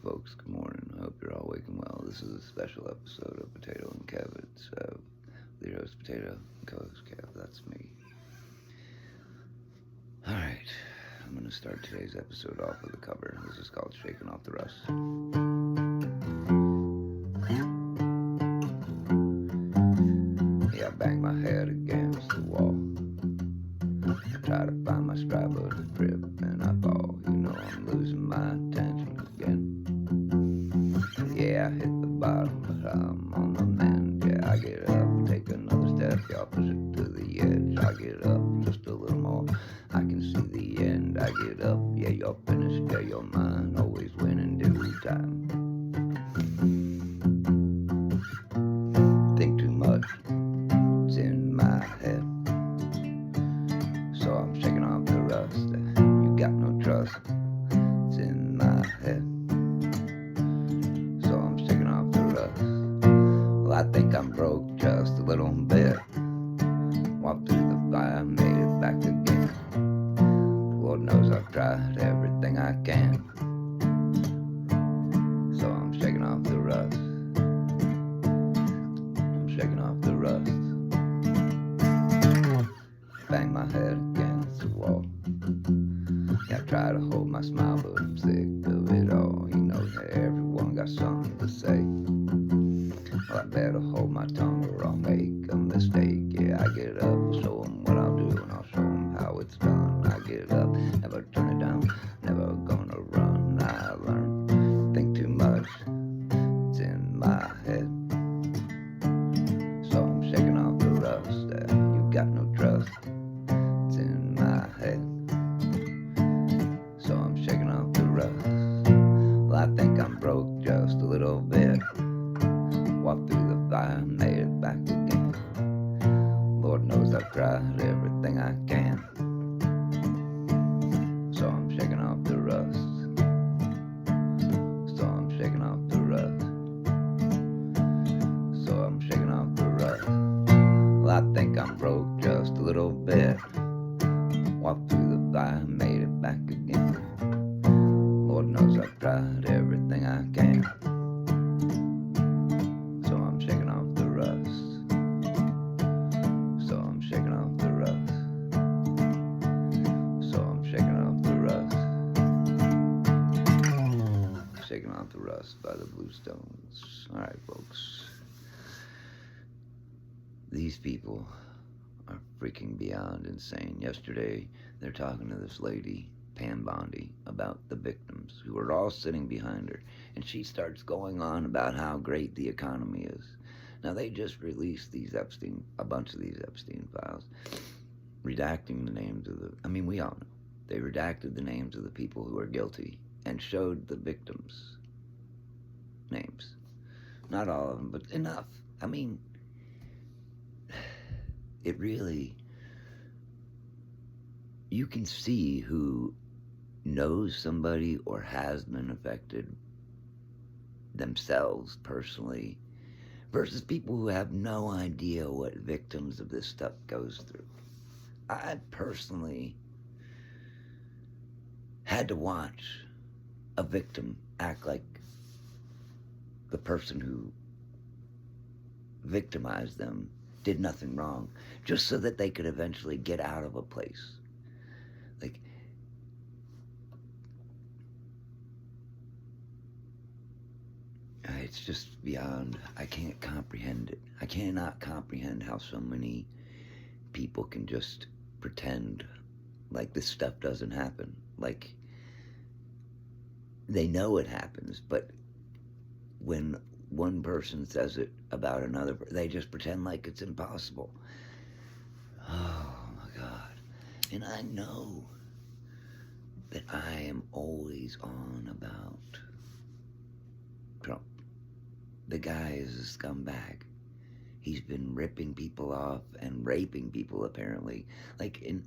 folks. Good morning. I hope you're all waking well. This is a special episode of Potato and Kev. It's the host Potato and co-host Kev. That's me. All right, I'm gonna start today's episode off with a cover. This is called "Shaking Off the Rust." Yeah, I bang my head against the wall. I try to find my stride, but I trip and I fall. You know I'm losing my attention again. Yeah, I hit the bottom, but I'm on the mend. Yeah, I get up, take another step, y'all push it to the edge. I get up just a little more, I can see the end. I get up, yeah, you're finished, yeah, you're mine. Always win in due time. Think too much, it's in my head. So I'm shaking off the rust. You got no trust, it's in my head. So I'm shaking off the rust. Well, I think I'm broke just a little bit. Walked through the fire, made it back again. Lord knows I've tried everything I can. So I'm shaking off the rust. I'm shaking off the rust. Bang my head against the wall. Yeah, I try to hold my smile, but I'm sick of it all. You know that everyone got something to say. Well, I better hold my tongue or I'll make a mistake. Yeah, I get up, I'll show them what I'll do, and I'll show them how it's done. I get up, never turn it down, never gonna run. I learn, think too much, it's in my head. So I'm shaking off the rust. You got no trust, it's in my head. So I'm shaking off the rust. Well, I think I'm broke just a little bit. Walked through the fire, made it back again. Lord knows I've tried everything I can. So I'm shaking off the rust. So I'm shaking off the rust. So I'm shaking off the rust. Well, I think I'm broke just a little bit. Walked through the fire, made it back again. Lord knows I've tried everything I can. So I'm shaking off the rust. So I'm shaking off the rust. So I'm shaking off the rust. Shaking off the rust by the Bluestones. Alright, folks. These people are freaking beyond insane. Yesterday, they're talking to this lady, Pam Bondi, about the victims who are all sitting behind her. And she starts going on about how great the economy is. Now, they just released a bunch of these Epstein files, redacting the names of we all know. They redacted the names of the people who are guilty and showed the victims' names. Not all of them, but enough. It really, you can see who knows somebody or has been affected themselves personally versus people who have no idea what victims of this stuff goes through. I personally had to watch a victim act like the person who victimized them did nothing wrong, just so that they could eventually get out of a place. Like, it's just beyond, I can't comprehend it. I cannot comprehend how so many people can just pretend like this stuff doesn't happen. Like, they know it happens, but when one person says it about another, they just pretend like it's impossible. Oh my God. And I know that I am always on about Trump. The guy is a scumbag. He's been ripping people off and raping people, apparently.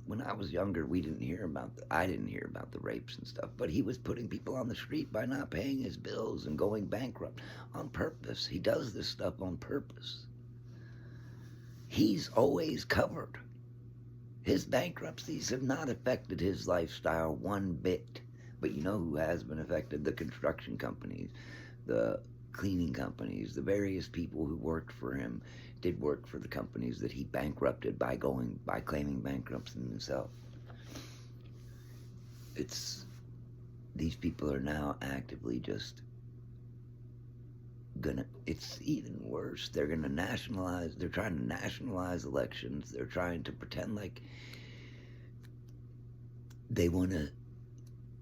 When I was younger, I didn't hear about the rapes and stuff, but he was putting people on the street by not paying his bills and going bankrupt on purpose. He does this stuff on purpose. He's always covered. His bankruptcies have not affected his lifestyle one bit. But you know who has been affected? The construction companies, the cleaning companies, the various people who worked for him did work for the companies that he bankrupted by claiming bankruptcy himself. It's these people are now actively just gonna it's even worse. They're gonna nationalize they're trying to nationalize elections. They're trying to pretend like they want to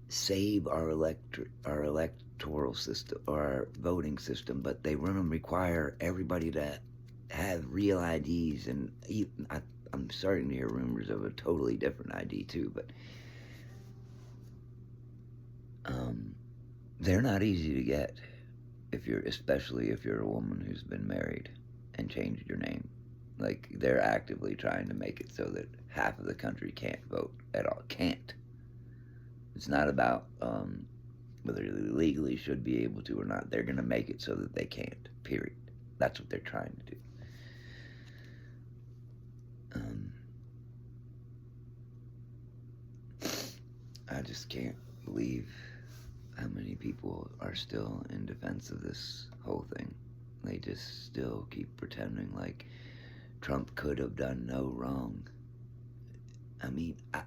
save our electoral system, our voting system, but they want to require everybody to have real IDs. And even, I'm starting to hear rumors of a totally different ID too, but they're not easy to get especially if you're a woman who's been married and changed your name. Like, they're actively trying to make it so that half of the country can't vote at all. Can't. It's not about whether they legally should be able to or not. They're going to make it so that they can't. Period. That's what they're trying to do. I just can't believe how many people are still in defense of this whole thing. They just still keep pretending like Trump could have done no wrong. I mean, I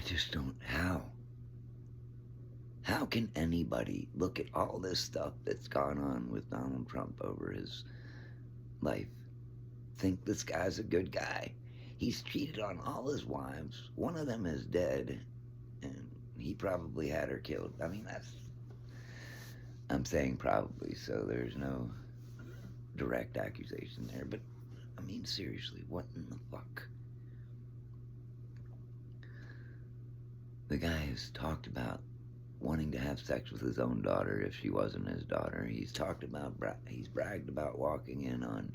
just don't. How can anybody look at all this stuff that's gone on with Donald Trump over his life, think this guy's a good guy? He's cheated on all his wives. One of them is dead, and he probably had her killed. I mean, I'm saying probably, so there's no direct accusation there. But, I mean, seriously, what in the fuck? The guy has talked about wanting to have sex with his own daughter if she wasn't his daughter. He's bragged about walking in on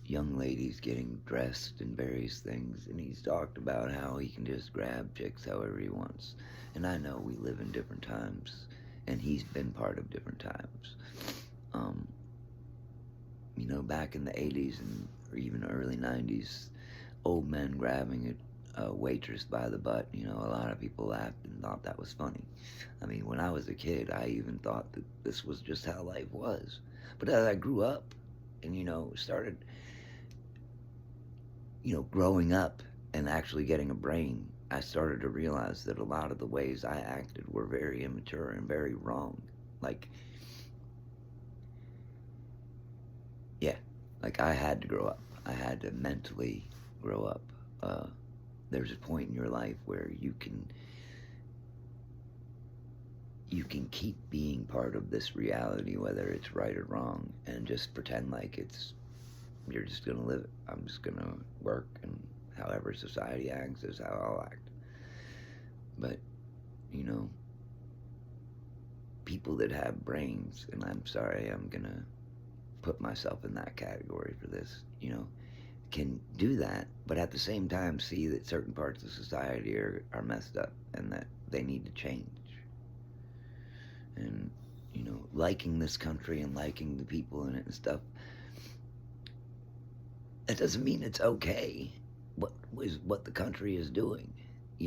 young ladies getting dressed in various things, and he's talked about how he can just grab chicks however he wants. And I know we live in different times, and he's been part of different times. Back in the 80s or even early 90s, old men grabbing a waitress by the butt, a lot of people laughed and thought that was funny. I mean, when I was a kid, I even thought that this was just how life was. But as I grew up and, started growing up and actually getting a brain, I started to realize that a lot of the ways I acted were very immature and very wrong. Like I had to grow up. I had to mentally grow up. There's a point in your life where you can keep being part of this reality, whether it's right or wrong, and just pretend like you're just gonna live it. I'm just gonna work, and however society acts is how I'll act. But, people that have brains, and I'm sorry, I'm gonna put myself in that category for this, can do that, but at the same time see that certain parts of society are messed up and that they need to change. And, liking this country and liking the people in it and stuff, that doesn't mean it's okay what the country is doing.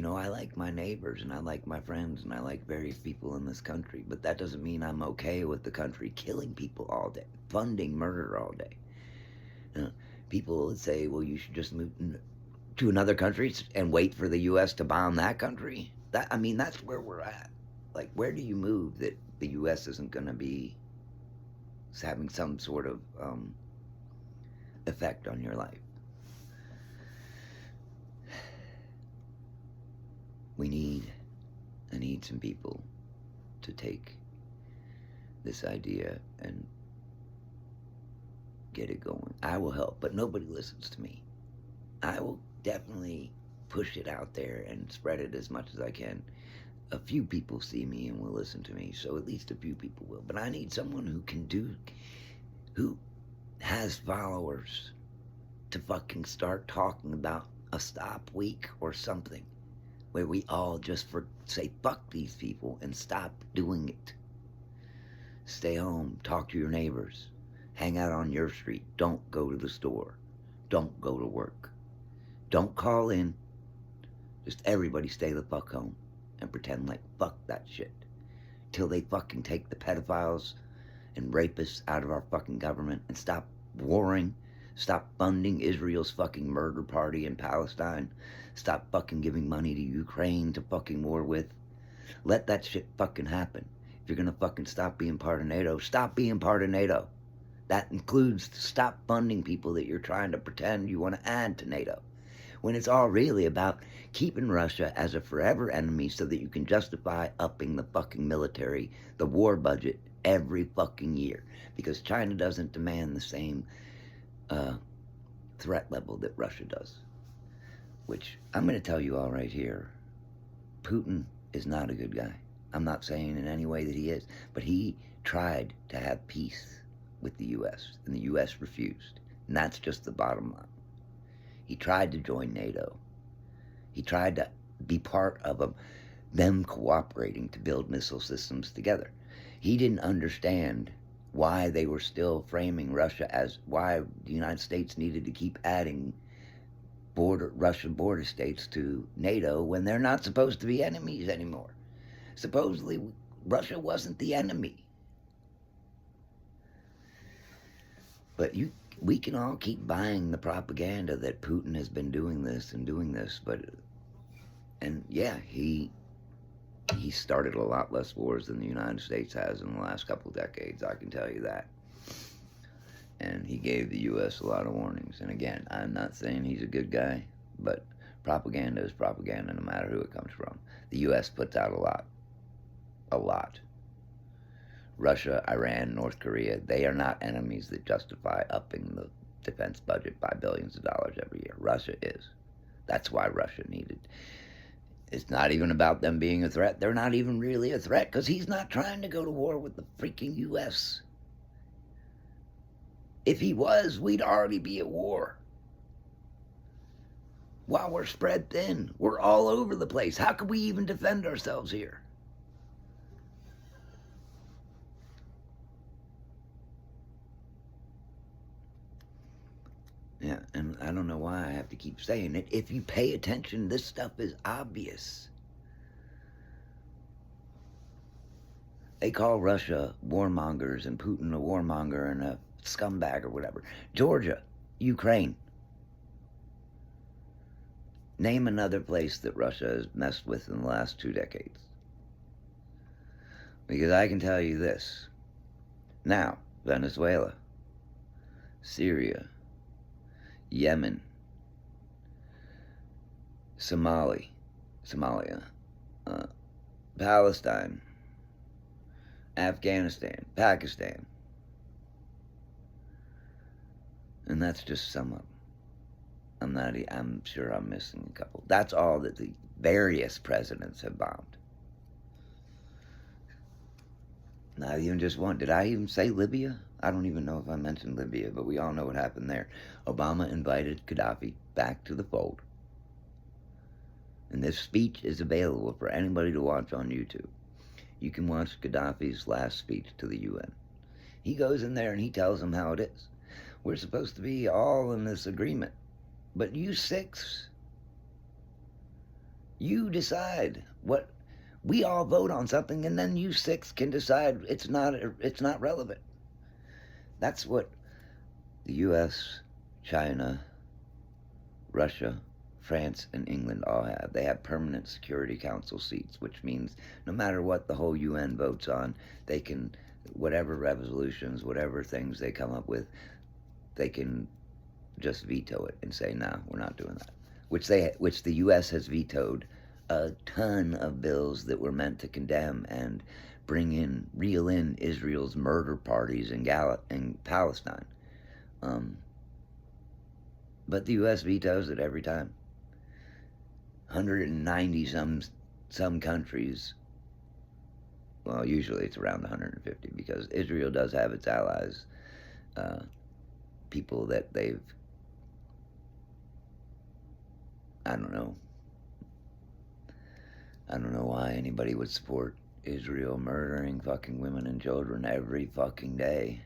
I like my neighbors and I like my friends and I like various people in this country, but that doesn't mean I'm okay with the country killing people all day, funding murder all day. People would say, well, you should just move to another country and wait for the U.S. to bomb that country. That's where we're at. Like, where do you move that the U.S. isn't going to be having some sort of effect on your life? I need some people to take this idea and get it going. I will help, but nobody listens to me. I will definitely push it out there and spread it as much as I can. A few people see me and will listen to me, so at least a few people will. But I need someone who has followers to fucking start talking about a stop week or something, where we all just say fuck these people and stop doing it. Stay home, talk to your neighbors, hang out on your street, don't go to the store, don't go to work. Don't call in. Just everybody stay the fuck home and pretend like fuck that shit. Till they fucking take the pedophiles and rapists out of our fucking government and stop warring. Stop funding Israel's fucking murder party in Palestine. Stop fucking giving money to Ukraine to fucking war with. Let that shit fucking happen. If you're gonna fucking stop being part of NATO, stop being part of NATO. That includes stop funding people that you're trying to pretend you want to add to NATO. When it's all really about keeping Russia as a forever enemy so that you can justify upping the fucking military, the war budget, every fucking year. Because China doesn't demand the same threat level that Russia does. Which, I'm going to tell you all right here, Putin is not a good guy. I'm not saying in any way that he is, but he tried to have peace with the U.S., and the U.S. refused. And that's just the bottom line. He tried to join NATO. He tried to be part of them cooperating to build missile systems together. He didn't understand why they were still framing Russia as why the United States needed to keep adding Russian border states to NATO when they're not supposed to be enemies anymore. Supposedly, Russia wasn't the enemy. But we can all keep buying the propaganda that Putin has been doing this and doing this, and yeah, he started a lot less wars than the United States has in the last couple of decades, I can tell you that. And he gave the U.S. a lot of warnings. And again, I'm not saying he's a good guy, but propaganda is propaganda no matter who it comes from. The U.S. puts out a lot. A lot. Russia, Iran, North Korea, they are not enemies that justify upping the defense budget by billions of dollars every year. Russia is. That's why Russia needed. It's not even about them being a threat. They're not even really a threat because he's not trying to go to war with the freaking U.S. If he was, we'd already be at war. While we're spread thin, we're all over the place. How could we even defend ourselves here? Yeah, and I don't know why I have to keep saying it. If you pay attention, this stuff is obvious. They call Russia warmongers and Putin a warmonger and a scumbag or whatever. Georgia, Ukraine. Name another place that Russia has messed with in the last 2 decades. Because I can tell you this. Now, Venezuela, Syria, Yemen, Somalia, Palestine, Afghanistan, Pakistan. And that's just some of them. I'm sure I'm missing a couple. That's all that the various presidents have bombed. Not even just one. Did I even say Libya? I don't even know if I mentioned Libya, but we all know what happened there. Obama invited Gaddafi back to the fold. And this speech is available for anybody to watch on YouTube. You can watch Gaddafi's last speech to the UN. He goes in there and he tells them how it is. We're supposed to be all in this agreement. But you six, you decide what. We all vote on something and then you six can decide it's not relevant. That's what the U.S., China, Russia, France, and England all have. They have permanent Security Council seats, which means no matter what the whole UN votes on, they can, whatever resolutions, whatever things they come up with, they can just veto it and say, no, we're not doing that. Which the U.S. has vetoed a ton of bills that were meant to condemn and reel in Israel's murder parties in Palestine. But the U.S. vetoes it every time. 190 some countries, well, usually it's around 150 because Israel does have its allies, people that they've, I don't know why anybody would support Israel murdering fucking women and children every fucking day.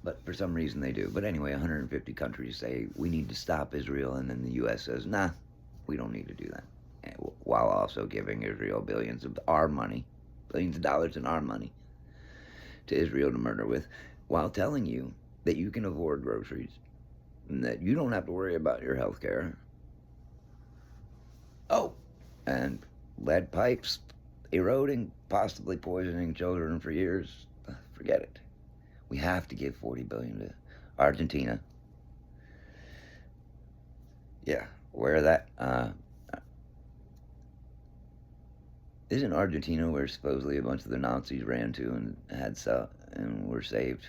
But for some reason they do. But anyway, 150 countries say we need to stop Israel, and then the U.S. says, nah, we don't need to do that. While also giving Israel billions of our money, billions of dollars in our money, to Israel to murder with, while telling you that you can afford groceries and that you don't have to worry about your health care. Oh, and lead pipes eroding, possibly poisoning children for years. Forget it. We have to give $40 billion to Argentina. Yeah, where that? Isn't Argentina where supposedly a bunch of the Nazis ran to and and were saved?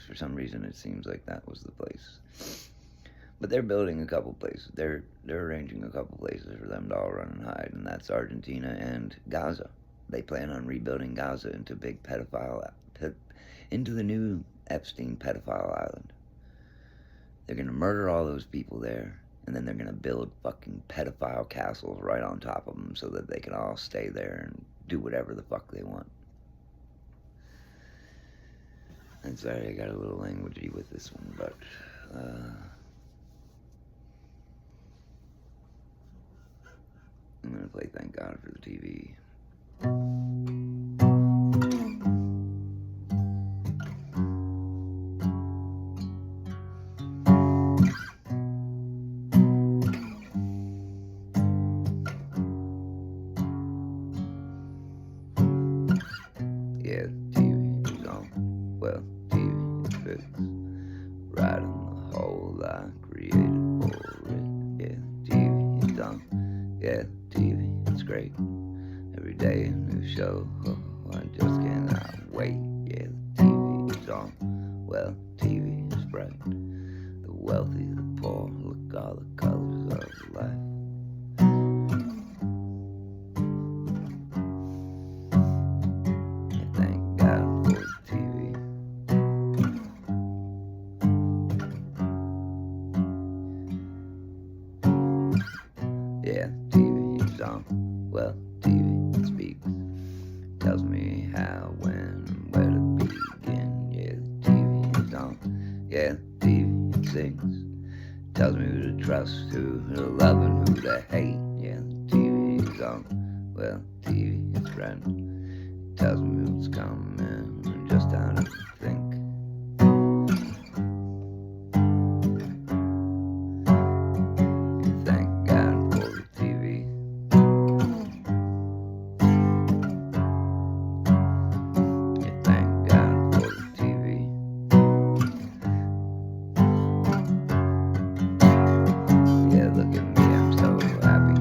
For some reason, it seems like that was the place. But they're building a couple places. They're arranging a couple places for them to all run and hide, and that's Argentina and Gaza. They plan on rebuilding Gaza into into the new Epstein pedophile island. They're gonna murder all those people there, and then they're gonna build fucking pedophile castles right on top of them so that they can all stay there and do whatever the fuck they want. I'm sorry, I got a little languagey with this one, but I'm gonna play Thank God for the TV. Yeah, TV is on. Well, TV is fixed. Right in the hole I created for it. Yeah, TV is on. Yeah, TV is great. Every day a new show. Oh, I just cannot wait. Yeah, the TV is on. Well, TV is bright. The wealthy, the poor, look all the colors of life. Thank God for the TV. Yeah, TV is on. Well, TV speaks. Tells me how, when, and where to begin. Yeah, the TV is on. Yeah, the TV sings. Tells me who to trust, who to love, and who to hate. Yeah, the TV is on. Well, TV is friend. Tells me what's coming and just how to think. Thank God for the TV. Yeah, thank God for the TV. Yeah, look at me, I'm so happy.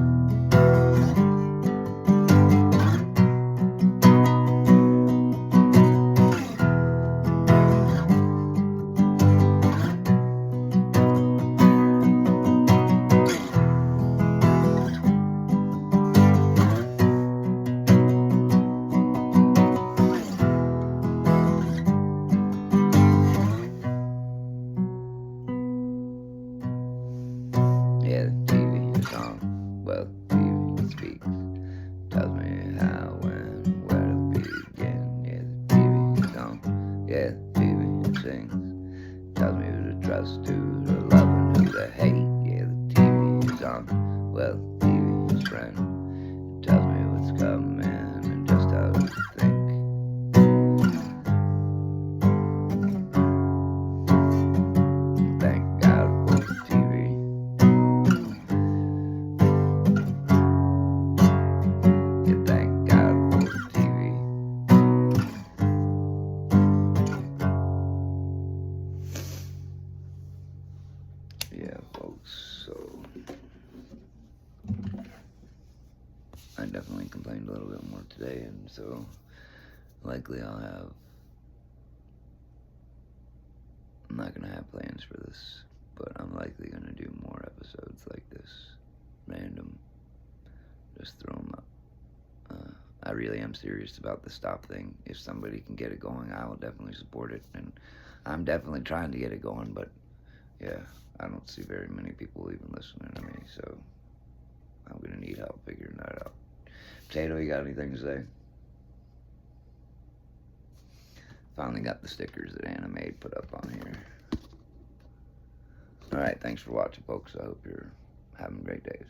Yeah, the TV is on. Well, TV speaks. Tells me how, when, where to begin. Yeah, the TV is on. Yeah, the TV sings. Tells me who to trust, who to love, and who to hate. Yeah, the TV is on. Well, the TV is friend. Tells me what's coming and just how to think. Thank God for the TV. Yeah, thank God for the TV. Yeah, folks, so I definitely complained a little bit more today, and so likely I'm not gonna have plans for this, but I'm likely gonna do more episodes like this, random, just throw them up. I really am serious about the stop thing. If somebody can get it going, I will definitely support it, and I'm definitely trying to get it going, but yeah, I don't see very many people even listening to me, so I'm gonna need help figuring that out. Potato, you got anything to say? Finally got the stickers that Anna made put up on here. Alright, thanks for watching, folks. I hope you're having great days.